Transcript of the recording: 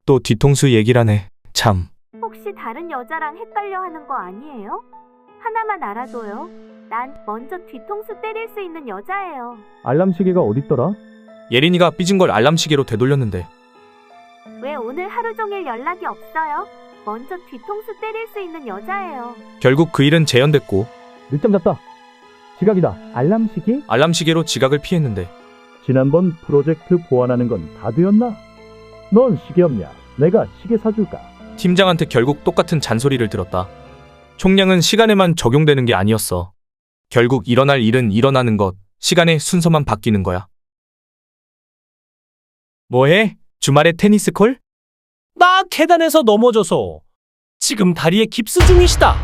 또 뒤통수 얘기라네. 참. 혹시 다른 여자랑 헷갈려 하는 거 아니에요? 하나만 알아둬요. 난 먼저 뒤통수 때릴 수 있는 여자예요. 알람시계가 어딨더라? 예린이가 삐진 걸 알람시계로 되돌렸는데 왜 오늘 하루 종일 연락이 없어요? 먼저 뒤통수 때릴 수 있는 여자예요. 결국 그 일은 재현됐고 늦잠 잤다. 지각이다. 알람시계? 알람시계로 지각을 피했는데 지난번 프로젝트 보완하는 건 다 되었나? 넌 시계 없냐? 내가 시계 사줄까? 팀장한테 결국 똑같은 잔소리를 들었다. 총량은 시간에만 적용되는 게 아니었어. 결국 일어날 일은 일어나는 것, 시간의 순서만 바뀌는 거야. 뭐해? 주말에 테니스 콜? 나 계단에서 넘어져서 지금 다리에 깁스 중이시다.